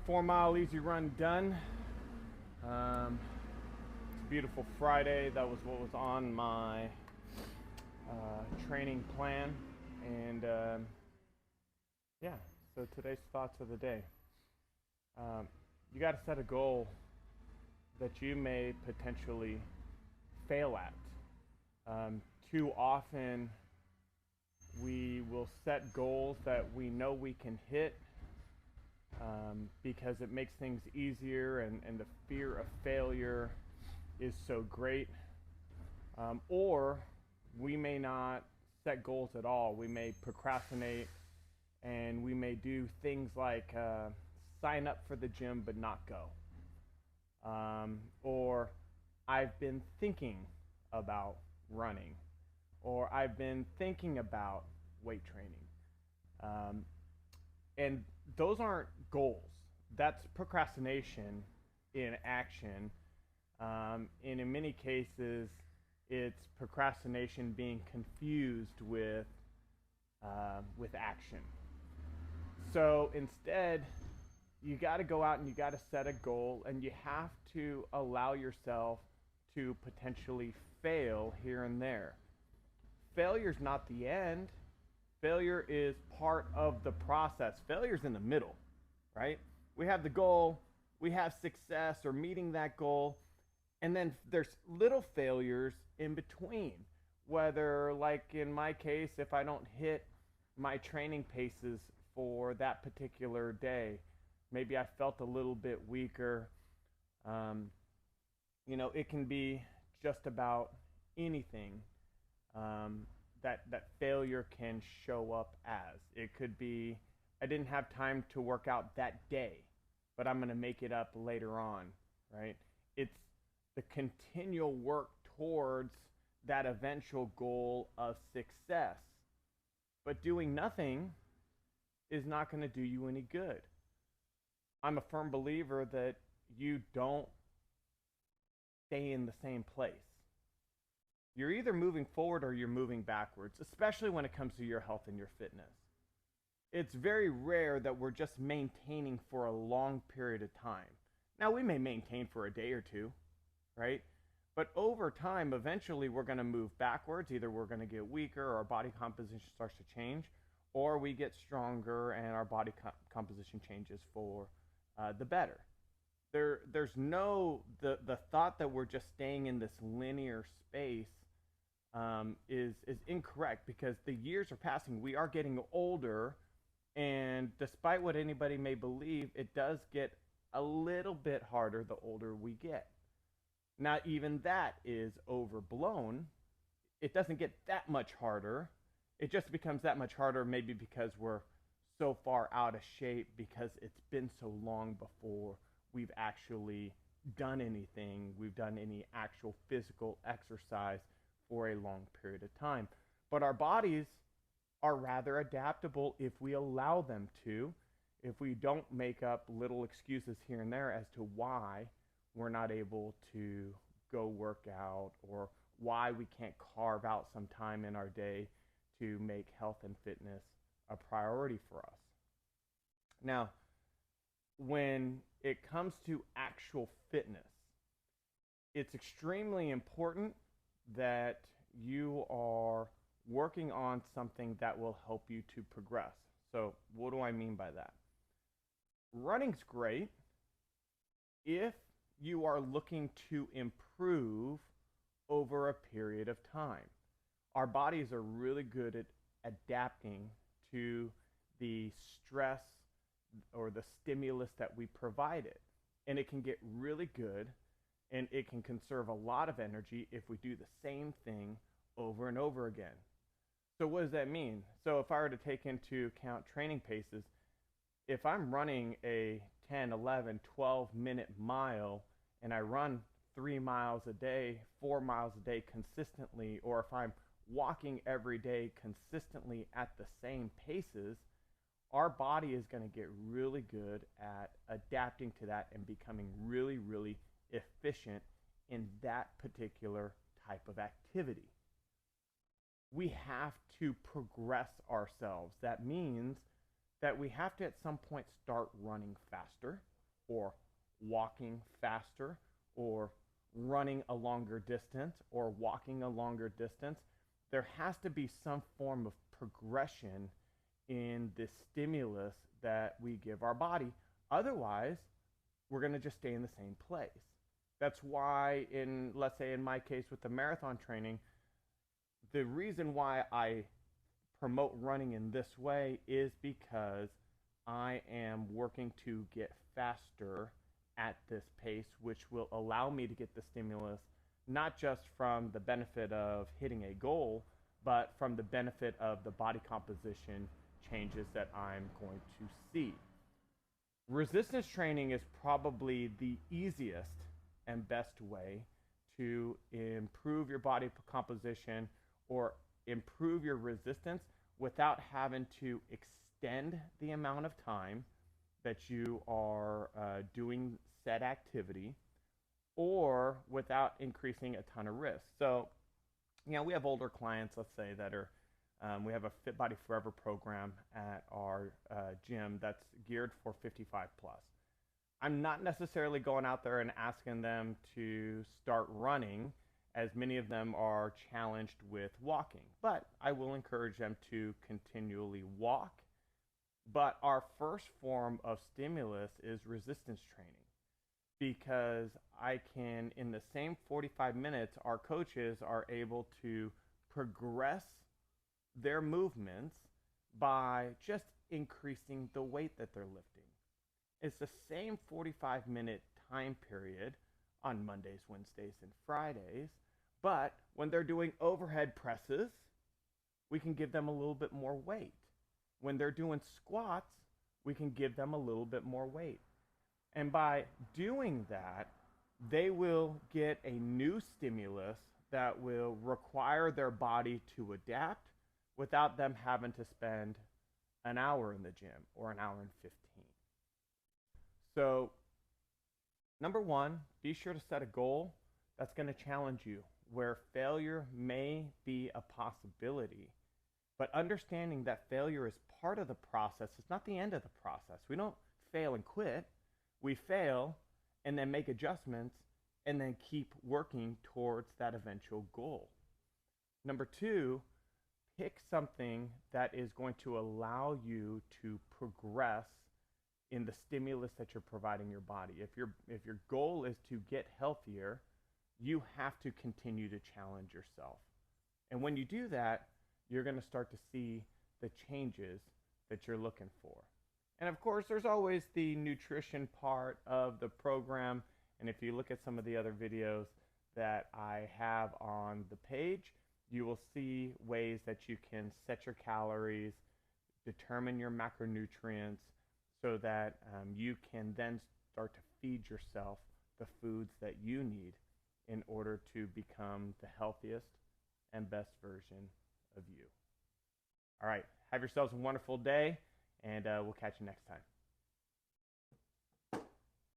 4 mile easy run done. It's a beautiful Friday. That was what was on my training plan. And yeah, so today's thoughts of the day. Um, you got to set a goal that you may potentially fail at. Too often, we will set goals that we know we can hit because it makes things easier, and the fear of failure is so great. Or we may not set goals at all. We may procrastinate, and we may do things like sign up for the gym but not go. Or I've been thinking about running, or I've been thinking about weight training. Um, and those aren't goals. That's procrastination in action. And in many cases, it's procrastination being confused with action. So instead, you got to go out and you got to set a goal, and you have to allow yourself to potentially fail here and there. Failure's not the end. Failure is part of the process. Failure's in the middle, right? We have the goal, we have success or meeting that goal, and then there's little failures in between. Whether, like in my case, if I don't hit my training paces for that particular day, maybe I felt a little bit weaker. Um, it can be just about anything um, that failure can show up as. It could be I didn't have time to work out that day, but I'm going to make it up later on, right? It's the continual work towards that eventual goal of success. But doing nothing is not going to do you any good. I'm a firm believer that you don't stay in the same place. You're either moving forward or you're moving backwards, especially when it comes to your health and your fitness. It's very rare that we're just maintaining for a long period of time. Now, we may maintain for a day or two, right? But over time, eventually, we're going to move backwards. Either we're going to get weaker, or our body composition starts to change, or we get stronger and our body composition changes for the better. There's no the thought that we're just staying in this linear space is incorrect, because the years are passing. We are getting older, and despite what anybody may believe, it does get a little bit harder the older we get. Now, even that is overblown. It doesn't get that much harder. It just becomes that much harder, maybe because we're so far out of shape, because it's been so long before we've actually done anything, we've done any actual physical exercise for a long period of time. But our bodies are rather adaptable if we allow them to, if we don't make up little excuses here and there as to why we're not able to go work out, or why we can't carve out some time in our day to make health and fitness a priority for us. Now, when it comes to actual fitness, it's extremely important that you are working on something that will help you to progress. So, what do I mean by that? Running's great if you are looking to improve over a period of time. Our bodies are really good at adapting to the stress or the stimulus that we provide it. And it can get really good, and it can conserve a lot of energy if we do the same thing over and over again. So what does that mean? So if I were to take into account training paces, if I'm running a 10, 11, 12-minute mile, and I run 3 miles a day, 4 miles a day consistently, or if I'm walking every day consistently at the same paces, our body is going to get really good at adapting to that and becoming really, really efficient in that particular type of activity. We have to progress ourselves. That means that we have to at some point start running faster. or walking faster or running a longer distance or walking a longer distance, there has to be some form of progression in the stimulus that we give our body. Otherwise, we're going to just stay in the same place. That's why, let's say in my case with the marathon training, the reason why I promote running in this way is because I am working to get faster at this pace, which will allow me to get the stimulus not just from the benefit of hitting a goal, but from the benefit of the body composition changes that I'm going to see. Resistance training is probably the easiest and best way to improve your body composition or improve your resistance without having to extend the amount of time that you are doing said activity, or without increasing a ton of risk. So, we have older clients, let's say, that are, we have a Fit Body Forever program at our gym that's geared for 55 plus. I'm not necessarily going out there and asking them to start running, as many of them are challenged with walking, but I will encourage them to continually walk. But our first form of stimulus is resistance training, because I can, in the same 45 minutes, our coaches are able to progress their movements by just increasing the weight that they're lifting. It's the same 45-minute time period on Mondays, Wednesdays, and Fridays, but when they're doing overhead presses, we can give them a little bit more weight. When they're doing squats, we can give them a little bit more weight. And by doing that, they will get a new stimulus that will require their body to adapt without them having to spend an hour in the gym or an hour and 15. So, number one, be sure to set a goal that's going to challenge you, where failure may be a possibility. But understanding that failure is part of the process, it's not the end of the process. We don't fail and quit. We fail and then make adjustments and then keep working towards that eventual goal. Number two, pick something that is going to allow you to progress in the stimulus that you're providing your body. If your goal is to get healthier, you have to continue to challenge yourself. And when you do that, you're going to start to see the changes that you're looking for. And of course, there's always the nutrition part of the program. And if you look at some of the other videos that I have on the page, you will see ways that you can set your calories, determine your macronutrients, so that you can then start to feed yourself the foods that you need in order to become the healthiest and best version of you. All right, have yourselves a wonderful day, and we'll catch you next time.